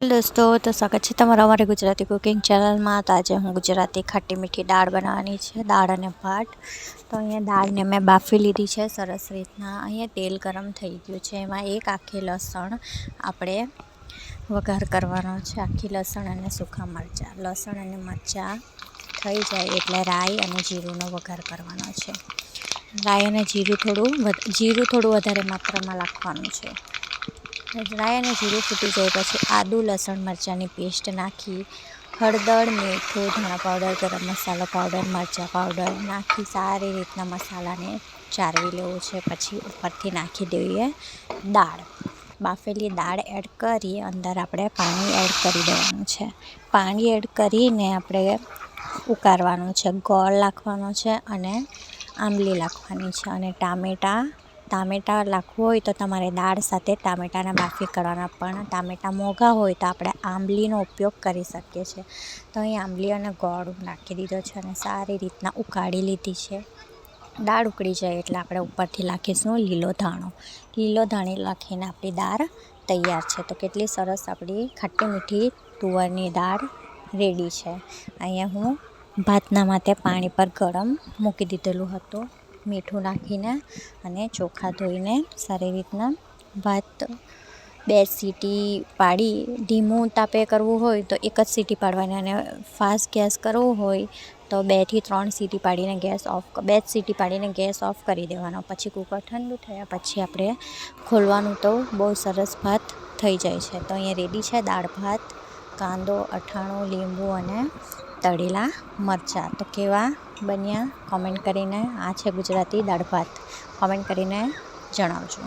दोस्तों तो स्वागत है तमारा अमारी गुजराती कुकिंग चैनल में। तो आज हूँ गुजराती खाटी मीठी दाळ बनाववानी छे, दाळ अने भात। तो अहींया दाळने मैं बाफी लीधी छे सरस रीतना। अहींया तेल गरम थई गयुं छे, एमां एक आखी लसण आपणे वघार करवानो छे। आखी लसण अने सूखा मरचा, लसण अने मरचा थई जाय एटले राई अने जीरुंनो वघार करवानो छे। राई अने जीरुं थोडुं वधारे मात्रामां नाखवानुं छे। राई अने जीरुं फूटी जाए पछी आदू लसण मरचानी पेस्ट नाखी, हळदर, मीठुं, धणा पाउडर, गरम मसालो पाउडर, मरचा पाउडर नाखी सारी रीतना मसालाने चारवी लेवुं छे। पछी उपरथी नाखी दઈએ दाळ, बाफेली दाळ एड करी अंदर आपणे पाणी एड करी देवानुं छे। पाणी एड करीने आपणे उकारवानुं छे। गोळ नाखवानो छे अने आंबली नाखवानी छे अने टामेटा नाखવું હોય તો તમારે દાળ સાથે ટામેટાના બાફી કરવાના, પણ ટામેટા મોંઘા હોય તો આપણે આંબલીનો ઉપયોગ કરી શકીએ છીએ। તો અહીં આંબલી અને ગોળ નાખી દીધો છે અને સારી રીતના ઉકાળી લીધી છે। દાળ ઉકળી જાય એટલે આપણે ઉપરથી નાખીશું લીલો ધાણી નાખીને આપણી દાળ તૈયાર છે। તો કેટલી સરસ આપણી ખાટી મીઠી તુવરની દાળ રેડી છે। અહીંયા હું ભાતના માટે પાણી પર ગરમ મૂકી દીધેલું હતું, મીઠું નાખીને અને ચોખા ધોઈને સારી રીતના ભાત 2 સીટી પાડી, ધીમું તાપે કરવું હોય તો 1 જ સીટી પાડવાની અને ફાસ્ટ ગેસ કરવું હોય તો 2 થી 3 સીટી પાડીને 2 જ સીટી પાડીને ગેસ ઓફ કરી દેવાનો। પછી કુકર ઠંડુ થયા પછી આપણે ખોલવાનું તો બહુ સરસ ભાત થઈ જાય છે। તો અહીંયા રેડી છે દાળ ભાત, કાંદો, અથાણું, લીંબુ અને તળેલા મરચાં। તો કેવા બન્યા કોમેન્ટ કરીને, આ છે ગુજરાતી દાળ ભાત, કોમેન્ટ કરીને જણાવજો।